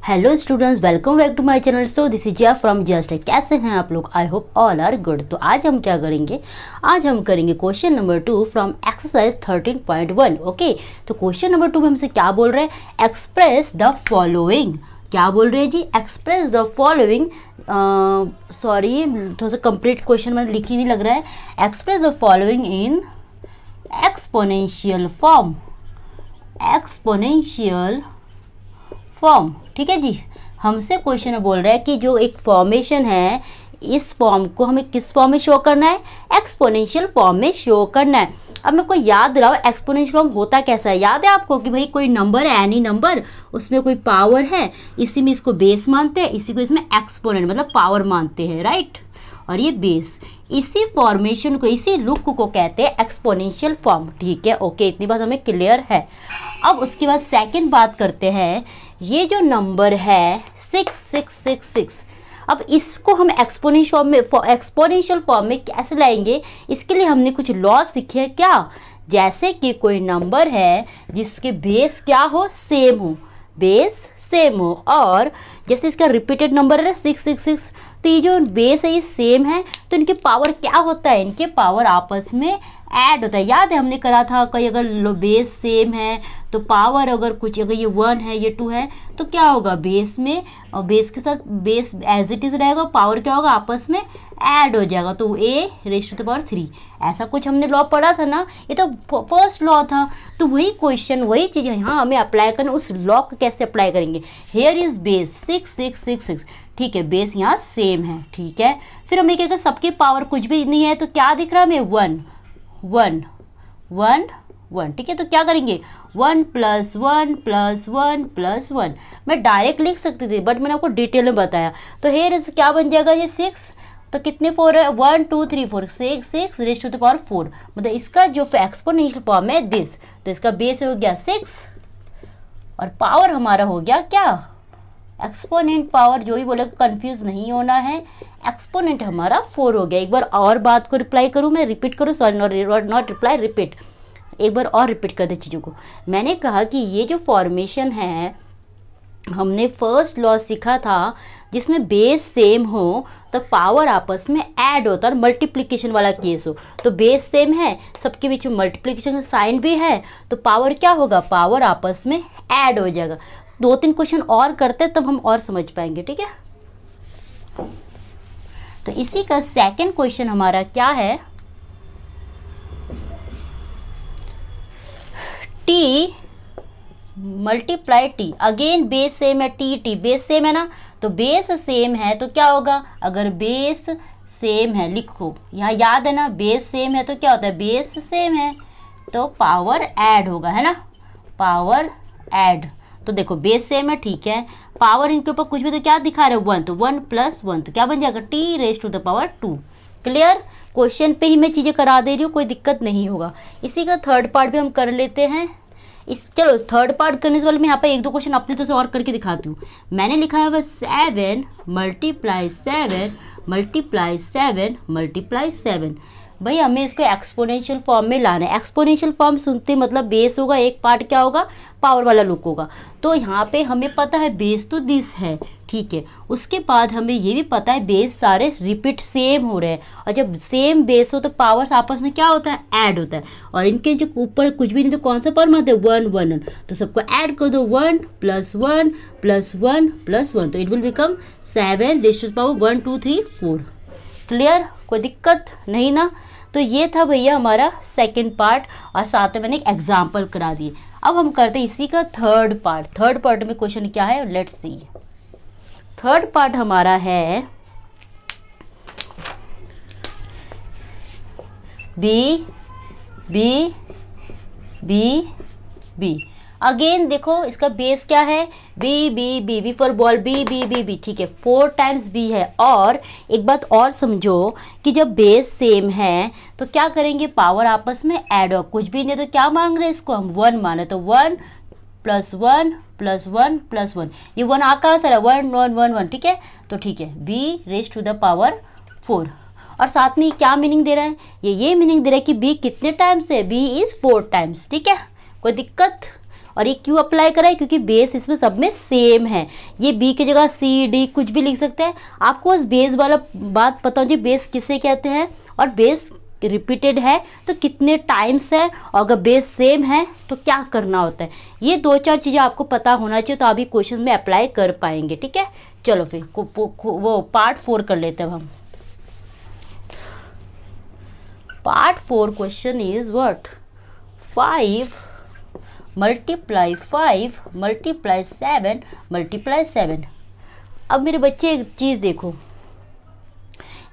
Hello students, welcome back to my channel. So this is Jiya from just. कैसे हैं आप लोग? I hope all are good. तो आज हम क्या करेंगे? आज हम करेंगे question number 2 from exercise 13.1। Okay, तो क्वेश्चन नंबर 2 में हमसे क्या बोल रहे हैं? Express the following. क्या बोल रहे हैं जी? Express the following. सॉरी, थोड़ा सा कंप्लीट क्वेश्चन में लिख ही नहीं लग रहा है। Express the following in exponential form. Exponential form, ठीक है जी। हमसे क्वेश्चन में बोल रहा है कि जो एक फॉर्मेशन है, इस फॉर्म को हमें किस फॉर्म में शो करना है? एक्सपोनेंशियल फॉर्म में शो करना है। अब मेरे को याद दिलाओ एक्सपोनेंशियल फॉर्म होता कैसा है? याद है आपको कि भाई कोई नंबर है, एनी नंबर, उसमें कोई पावर है, इसी में इसको बेस मानते हैं, इसी को इसमें एक्सपोनेंट मतलब पावर मानते हैं, राइट। और ये बेस, इसी फॉर्मेशन को, इसी लुक को कहते हैं एक्सपोनेंशियल फॉर्म। ठीक है, ओके, इतनी बात हमें क्लियर है। अब उसके बाद सेकंड बात करते हैं। ये जो नंबर है 6666, अब इसको हम एक्सपोनेंशियल फॉर्म में कैसे लाएंगे? इसके लिए हमने कुछ लॉ सीखे हैं। क्या? जैसे कि कोई नंबर है जिसके बेस क्या हो? सेम हो, बेस सेम हो। और जैसे इसका रिपीटेड नंबर है 666, तो ये जो बेस है ये सेम है, तो इनके पावर क्या होता है? इनके पावर आपस में ऐड होता है। याद है हमने करा था, कहीं अगर बेस सेम है तो पावर अगर कुछ, अगर ये 1 है ये 2 है तो क्या होगा? बेस में, और बेस के साथ बेस एज इट इज रहेगा, पावर क्या होगा? आपस में ऐड हो जाएगा। तो a raise to the power 3, ऐसा कुछ हमने लॉ पढ़ा था ना। ये तो फर्स्ट लॉ था। तो वही क्वेश्चन, वही चीज़ यहाँ हमें अप्लाई करना। उस लॉ को कैसे अप्लाई करेंगे? हेयर इज बेस 6666, ठीक है, बेस यहाँ सेम है, ठीक है। फिर हमें क्या, सबके पावर कुछ भी नहीं है तो क्या दिख रहा है हमें? 1 1 1 1, ठीक है। तो क्या करेंगे? 1 + 1 + 1 + 1। मैं डायरेक्ट लिख सकती थी, बट मैंने आपको डिटेल में बताया। तो हेयर इज क्या बन जाएगा? ये 6, तो कितने 4 है? 1 2 3 4, 6 रेज़ टू द पावर 4। मतलब इसका जो एक्सपोनेंशियल फॉर्म है दिस, तो इसका बेस हो गया 6 और पावर हमारा हो गया क्या? Exponent power. जो भी बोले कंफ्यूज नहीं होना है, एक्सपोनेंट हमारा 4 हो गया। एक बार और बात को रिप्लाई करूं, मैं रिपीट करूं, सॉरी नॉट रिप्लाई, रिपीट। एक बार और रिपीट कर दे चीज़ों को। मैंने कहा कि ये जो फॉर्मेशन है, हमने फर्स्ट लॉ सीखा था जिसमें बेस सेम हो तो पावर आपस में ऐड होता है, और मल्टीप्लिकेशन वाला केस हो तो बेस सेम है, सबके बीच में मल्टीप्लिकेशन साइन भी है, तो पावर क्या होगा? पावर आपस में ऐड हो जाएगा। 2-3 क्वेश्चन और करते तब हम और समझ पाएंगे, ठीक है। तो इसी का सेकंड क्वेश्चन हमारा क्या है? T multiply T, again base same है, टी बेस सेम है ना, तो बेस सेम है तो क्या होगा? अगर बेस सेम है, लिखो यहाँ, याद है ना, बेस सेम है तो क्या होता है? बेस सेम है तो पावर ऐड होगा, है ना, पावर ऐड। तो देखो बेस सेम है, ठीक है, पावर इनके ऊपर कुछ भी तो क्या दिखा रहे हो? 1, तो 1 + 1 तो क्या बन जाएगा? T raise to the power 2। Clear? Question पे ही मैं चीज़ें करा दे रही हूँ, कोई दिक्कत नहीं होगा। इसी का थर्ड पार्ट भी हम कर लेते हैं। चलो थर्ड पार्ट करने से पहले मैं यहाँ पे 1-2 क्वेश्चन अपनी तरह से और करके दिखाती हूँ। मैंने लिखा है 7 × 7 × 7। भाई हमें इसको एक्सपोनेंशियल फॉर्म में लाना है। एक्सपोनेंशियल फॉर्म सुनते मतलब बेस होगा, एक पार्ट क्या होगा? पावर वाला लुक होगा। तो यहाँ पे हमें पता है बेस तो दिस है, ठीक है। उसके बाद हमें ये भी पता है बेस सारे रिपीट सेम हो रहे हैं, और जब सेम बेस हो तो पावर्स आपस में क्या होता है? ऐड होता है। और इनके जो ऊपर कुछ भी नहीं तो कौन सा पावर मानते हैं? 1 1, तो सबको ऐड कर दो, 1 + 1 + 1 + 1, तो it will become 7 raise to the power 1 2 3 4। Clear? कोई दिक्कत नहीं ना। तो ये था भैया हमारा सेकंड पार्ट, और साथ में मैंने एक एग्जाम्पल करा दिए। अब हम करते हैं इसी का थर्ड पार्ट। थर्ड पार्ट में क्वेश्चन क्या है? Let's see. थर्ड पार्ट हमारा है b b b b. Again देखो इसका बेस क्या है? B b b, b for ball, b b b b, ठीक है, 4 टाइम्स बी है। और एक बात और समझो कि जब बेस सेम है तो क्या करेंगे? पावर आपस में ऐड हो, कुछ भी नहीं तो क्या मांग रहे हैं? इसको हम 1 माने, तो 1 + 1 + 1 + 1, ये 1 आ कहाँ से रहा? 1 1 1 1, ठीक है। तो ठीक है, b raise to the power 4। और साथ में क्या मीनिंग दे रहा है? ये मीनिंग दे रहा है कि बी कितने टाइम्स है? बी इज 4 टाइम्स, ठीक है, कोई दिक्कत? और ये क्यों अप्लाई करा है, क्योंकि बेस इसमें सब में सेम है। ये बी की जगह सी डी कुछ भी लिख सकते हैं, आपको बस बेस वाला बात पता हो जी, बेस किसे कहते हैं और बेस रिपीटेड है तो कितने टाइम्स है, और अगर बेस सेम है तो क्या करना होता है। ये 2-4 चीज़ें आपको पता होना चाहिए, तो अभी क्वेश्चन में अप्लाई कर पाएंगे। ठीक है, चलो फिर वो पार्ट 4 कर लेते हैं हम। Part 4 question is what, 5 multiply 5 multiply 7 multiply 7। अब मेरे बच्चे एक चीज़ देखो,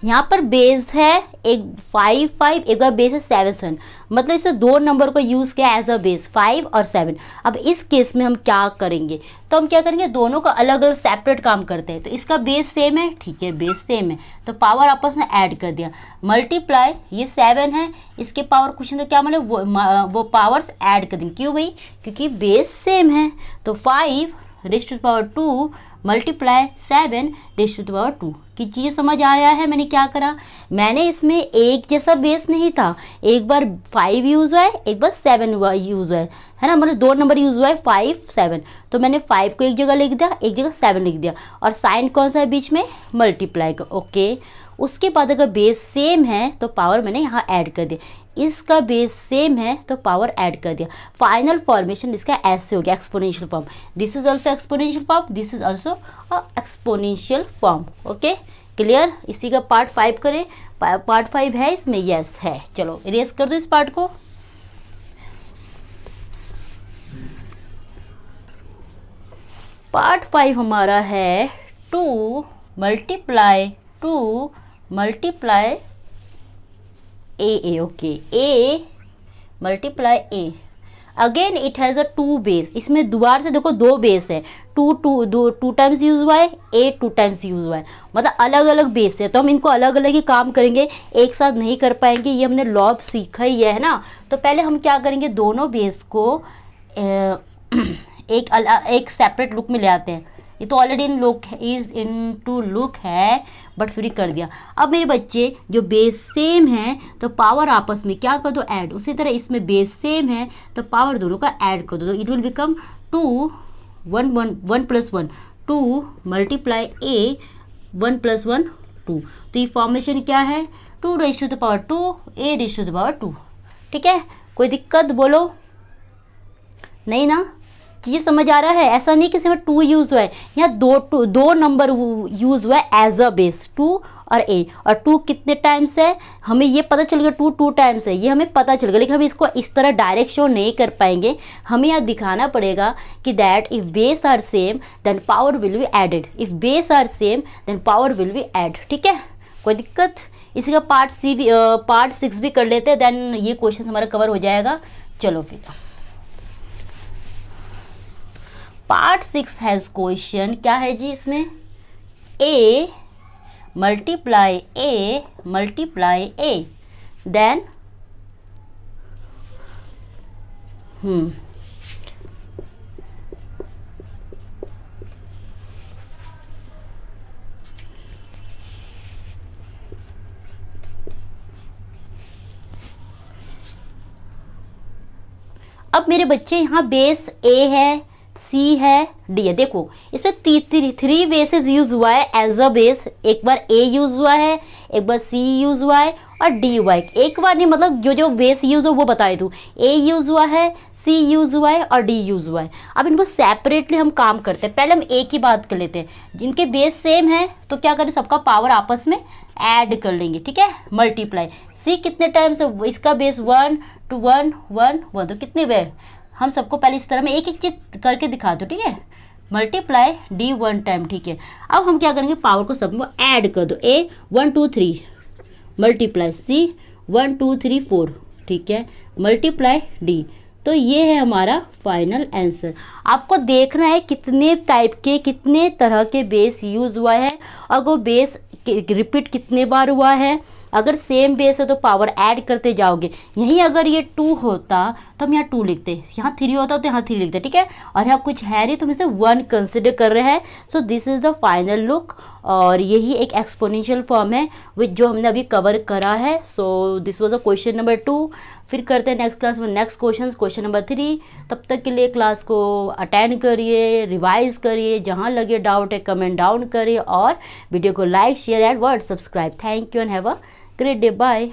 यहाँ पर बेस है एक 5 5, एक बार बेस है 7 7, मतलब इसे 2 नंबर को यूज़ किया एज अ बेस 5 और 7। अब इस केस में हम क्या करेंगे, तो हम क्या करेंगे, दोनों का अलग अलग सेपरेट काम करते हैं। तो इसका बेस सेम है, ठीक है, बेस सेम है तो पावर आपस में ऐड कर दिया, मल्टीप्लाई ये 7 है, इसके पावर कुछ नहीं तो क्या मतलब वो पावर्स ऐड कर देंगे। क्यों भाई, क्योंकि बेस सेम है। तो 5 raise to the power 2 multiply 7 raise to the power 2 की चीज़ें समझ आ रहा है। मैंने क्या करा, मैंने इसमें एक जैसा बेस नहीं था, एक बार 5 यूज़ हुआ है, एक बार 7 यूज़ हुआ है ना, मतलब 2 नंबर यूज़ हुआ है 5 7, तो मैंने 5 को एक जगह लिख दिया, एक जगह 7 लिख दिया, और साइन कौन सा है बीच में, मल्टीप्लाई का। ओके, उसके बाद अगर बेस सेम है तो पावर मैंने यहाँ ऐड कर दिया, इसका बेस सेम है तो पावर ऐड कर दिया। फाइनल फॉर्मेशन इसका ऐसे हो गया, exponential form. This is also exponential form, this is also exponential form. Okay, clear. इसी का पार्ट 5 करें, पार्ट 5 है इसमें, यस है। चलो इरेज कर दो इस पार्ट को। पार्ट 5 हमारा है 2 multiply 2 multiply A. Okay, A multiply A, again it has a 2 base. इसमें दोबारा से देखो 2 बेस है, 2 टाइम्स यूज हुआ है, ए 2 टाइम्स यूज हुआ है, मतलब अलग अलग बेस है। तो हम इनको अलग अलग ही काम करेंगे, एक साथ नहीं कर पाएंगे, ये हमने लॉ सीखा ही है ना। तो पहले हम क्या करेंगे, दोनों बेस को एक सेपरेट लुक में ले आते हैं। ये तो already in look is in to look है, बट फिर कर दिया। अब मेरे बच्चे जो बेस सेम है तो पावर आपस में क्या कर दो, ऐड। उसी तरह इसमें बेस सेम है तो पावर दोनों का ऐड कर दो, तो इट विल बिकम 2 1 1 1 + 1 2 मल्टीप्लाई ए 1 + 1 2। तो ये फॉर्मेशन क्या है, 2 raise to the power 2 a raise to the power 2। ठीक है, कोई दिक्कत बोलो, नहीं ना, ये समझ आ रहा है। ऐसा नहीं कि सिर्फ 2 यूज़ हुआ है, यहाँ दो नंबर यूज़ हुआ है एज अ बेस, 2 और ए। और 2 कितने टाइम्स है हमें ये पता चल गया, 2 टाइम्स है ये हमें पता चल गया, लेकिन हम इसको इस तरह डायरेक्ट शो नहीं कर पाएंगे। हमें यहाँ दिखाना पड़ेगा कि that if base are same then power will be added, if base are same then power will be add. ठीक है, कोई दिक्कत। इसी का पार्ट 6 भी कर लेते हैं, देन ये क्वेश्चन हमारा कवर हो जाएगा। चलो फिर पार्ट 6 हैज क्वेश्चन क्या है जी, इसमें A multiply A multiply A, then अब मेरे बच्चे यहाँ बेस ए है, सी है, डी है। देखो इसमें 3 बेसेस यूज हुआ है एज अ बेस, एक बार ए यूज हुआ है, एक बार सी यूज हुआ है और डी हुआ है। एक बार नहीं, मतलब जो बेस यूज हो वो बताए तू, ए यूज हुआ है, सी यूज हुआ है और डी यूज हुआ है। अब इनको सेपरेटली हम काम करते हैं। पहले हम ए की बात कर लेते हैं, जिनके बेस सेम है तो क्या करें, सबका पावर आपस में ऐड कर लेंगे। ठीक है, मल्टीप्लाई सी कितने टाइम्स है, इसका बेस 1 2 1 1 1, तो कितने वे, हम सबको पहले इस तरह में एक एक चीज करके दिखा दो। ठीक है, मल्टीप्लाई डी 1 टाइम। ठीक है, अब हम क्या करेंगे, पावर को सब में ऐड कर दो, ए 1 2 3 मल्टीप्लाई सी 1 2 3 4। ठीक है, मल्टीप्लाई डी। तो ये है हमारा फाइनल आंसर। आपको देखना है कितने टाइप के, कितने तरह के बेस यूज हुआ है और वो बेस रिपीट कितने बार हुआ है। अगर सेम बेस है तो पावर ऐड करते जाओगे। यहीं अगर ये 2 होता तो हम यहाँ 2 लिखते, यहाँ 3 होता तो यहाँ 3 लिखते। ठीक है, और यहाँ कुछ है नहीं तो हम इसे 1 कंसिडर कर रहे हैं। सो this is the final look, और यही एक एक्सपोनेंशियल फॉर्म है विच जो हमने अभी कवर करा है। So this was a question number 2। फिर करते हैं नेक्स्ट क्लास में नेक्स्ट क्वेश्चन नंबर 3। तब तक के लिए क्लास को अटेंड करिए, रिवाइज करिए, जहाँ लगे डाउट है कमेंट डाउन करिए और वीडियो को like share and word subscribe. Thank you and have a great day. Bye.